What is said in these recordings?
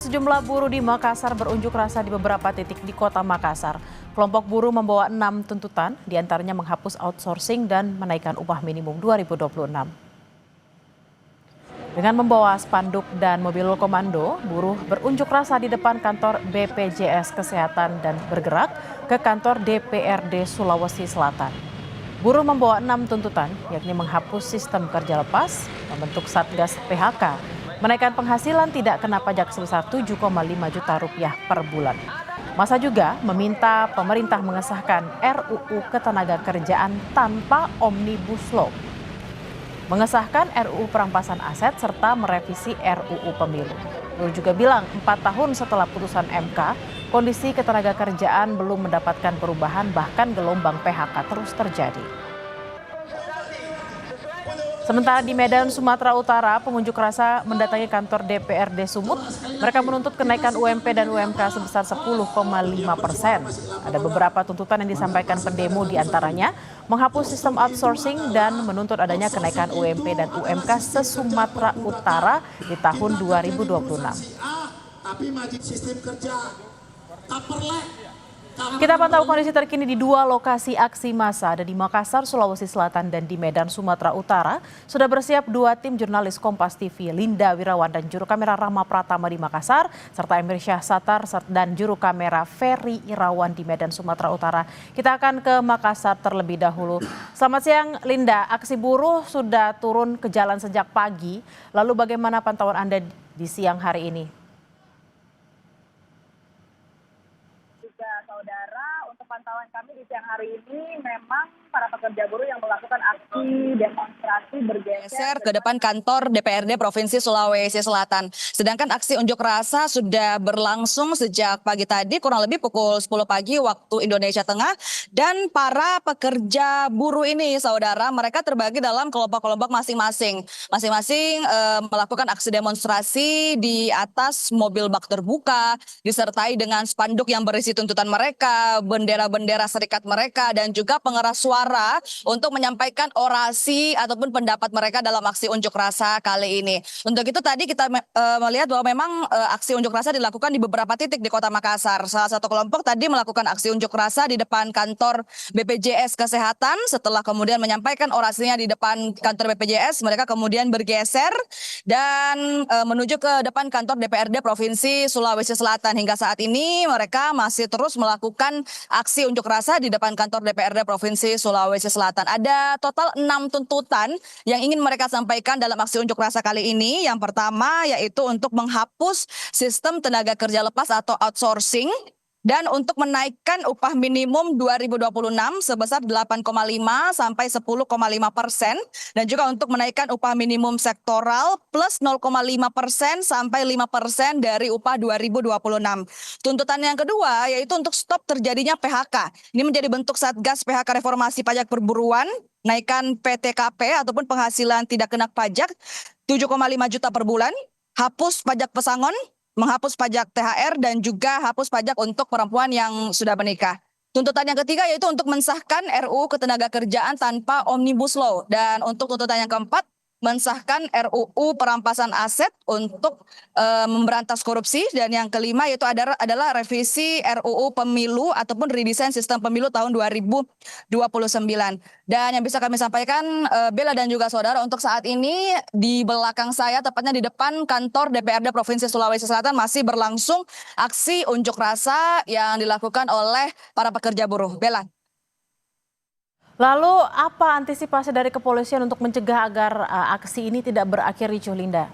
Sejumlah buruh di Makassar berunjuk rasa di beberapa titik di kota Makassar. Kelompok buruh membawa 6 tuntutan, diantaranya menghapus outsourcing dan menaikkan upah minimum 2026. Dengan membawa spanduk dan mobil komando, buruh berunjuk rasa di depan kantor BPJS Kesehatan dan bergerak ke kantor DPRD Sulawesi Selatan. Buruh membawa 6 tuntutan, yakni menghapus sistem kerja lepas, membentuk Satgas PHK, menaikkan penghasilan tidak kena pajak sebesar 7,5 juta rupiah per bulan. Masa juga meminta pemerintah mengesahkan RUU Ketenagakerjaan tanpa Omnibus Law, mengesahkan RUU Perampasan Aset serta merevisi RUU Pemilu. Buruh juga bilang 4 tahun setelah putusan MK, kondisi ketenagakerjaan belum mendapatkan perubahan, bahkan gelombang PHK terus terjadi. Sementara di Medan, Sumatera Utara, pengunjuk rasa mendatangi kantor DPRD Sumut. Mereka menuntut kenaikan UMP dan UMK sebesar 10,5%. Ada beberapa tuntutan yang disampaikan pendemo, diantaranya menghapus sistem outsourcing dan menuntut adanya kenaikan UMP dan UMK se-Sumatera Utara di tahun 2026. Kita pantau kondisi terkini di 2 lokasi aksi massa, ada di Makassar, Sulawesi Selatan dan di Medan, Sumatera Utara. Sudah bersiap 2 tim jurnalis Kompas TV, Linda Wirawan dan juru kamera Rama Pratama di Makassar, serta Emir Syahsatar dan juru kamera Ferry Irawan di Medan, Sumatera Utara. Kita akan ke Makassar terlebih dahulu. Selamat siang Linda, aksi buruh sudah turun ke jalan sejak pagi. Lalu bagaimana pantauan Anda di siang hari ini? Saudara, untuk pantauan kami di siang hari ini memang para pekerja buruh yang melakukan aksi demonstrasi bergeser ke depan kantor DPRD Provinsi Sulawesi Selatan. Sedangkan aksi unjuk rasa sudah berlangsung sejak pagi tadi, kurang lebih pukul 10 pagi waktu Indonesia Tengah. Dan para pekerja buruh ini, saudara, mereka terbagi dalam kelompok-kelompok masing-masing. Masing-masing melakukan aksi demonstrasi di atas mobil bak terbuka, disertai dengan spanduk yang berisi tuntutan mereka, bendera-bendera serikat mereka, dan juga pengeras suara untuk menyampaikan orasi ataupun pendapat mereka dalam aksi unjuk rasa kali ini. Untuk itu tadi kita melihat bahwa memang aksi unjuk rasa dilakukan di beberapa titik di Kota Makassar. Salah satu kelompok tadi melakukan aksi unjuk rasa di depan kantor BPJS Kesehatan. Setelah kemudian menyampaikan orasinya di depan kantor BPJS, mereka kemudian bergeser dan menuju ke depan kantor DPRD Provinsi Sulawesi Selatan. Hingga saat ini mereka masih terus melakukan aksi unjuk rasa di depan kantor DPRD Provinsi Sulawesi Selatan. Ada total 6 tuntutan yang ingin mereka sampaikan dalam aksi unjuk rasa kali ini. Yang pertama yaitu untuk menghapus sistem tenaga kerja lepas atau outsourcing, dan untuk menaikkan upah minimum 2026 sebesar 8,5 sampai 10,5%, dan juga untuk menaikkan upah minimum sektoral plus 0,5% sampai 5% dari upah 2026. Tuntutan yang kedua yaitu untuk stop terjadinya PHK. Ini menjadi bentuk Satgas PHK Reformasi Pajak Perburuan, naikkan PTKP ataupun penghasilan tidak kena pajak 7,5 juta per bulan, hapus pajak pesangon, menghapus pajak THR, dan juga hapus pajak untuk perempuan yang sudah menikah. Tuntutan yang ketiga yaitu untuk mensahkan RUU Ketenagakerjaan tanpa Omnibus Law. Dan untuk tuntutan yang keempat, mensahkan RUU Perampasan Aset untuk memberantas korupsi. Dan yang kelima yaitu adalah revisi RUU Pemilu ataupun redesign sistem pemilu tahun 2029. Dan yang bisa kami sampaikan, Bella dan juga saudara, untuk saat ini di belakang saya, tepatnya di depan kantor DPRD Provinsi Sulawesi Selatan, masih berlangsung aksi unjuk rasa yang dilakukan oleh para pekerja buruh. Bella. Lalu apa antisipasi dari kepolisian untuk mencegah agar aksi ini tidak berakhir ricuh, Linda?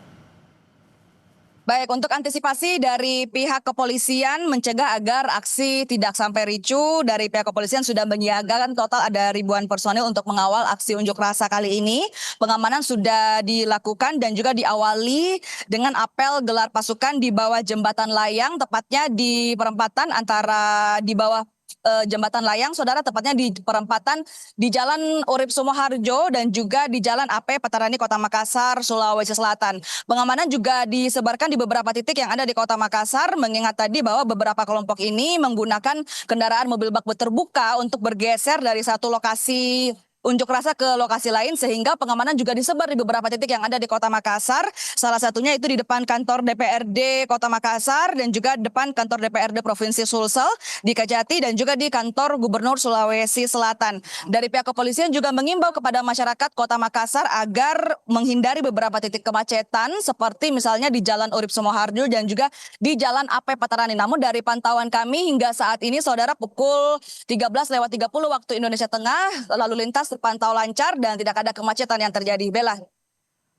Baik, untuk antisipasi dari pihak kepolisian mencegah agar aksi tidak sampai ricuh, dari pihak kepolisian sudah menyiagakan total ada ribuan personil untuk mengawal aksi unjuk rasa kali ini. Pengamanan sudah dilakukan dan juga diawali dengan apel gelar pasukan di bawah jembatan layang, tepatnya di perempatan antara di bawah Jembatan Layang, saudara, tepatnya di perempatan di Jalan Urip Sumoharjo dan juga di Jalan AP Petarani Kota Makassar, Sulawesi Selatan. Pengamanan juga disebarkan di beberapa titik yang ada di Kota Makassar, mengingat tadi bahwa beberapa kelompok ini menggunakan kendaraan mobil bak terbuka untuk bergeser dari satu lokasi unjuk rasa ke lokasi lain sehingga pengamanan juga disebar di beberapa titik yang ada di Kota Makassar. Salah satunya itu di depan kantor DPRD Kota Makassar dan juga depan kantor DPRD Provinsi Sulsel di Kajati dan juga di kantor Gubernur Sulawesi Selatan. Dari pihak kepolisian juga mengimbau kepada masyarakat Kota Makassar agar menghindari beberapa titik kemacetan seperti misalnya di Jalan Urip Sumoharjo dan juga di Jalan AP Patarani. Namun dari pantauan kami hingga saat ini saudara pukul 13.30 waktu Indonesia Tengah lalu lintas terpantau lancar dan tidak ada kemacetan yang terjadi. Bella.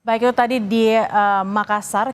Baik, itu tadi di Makassar.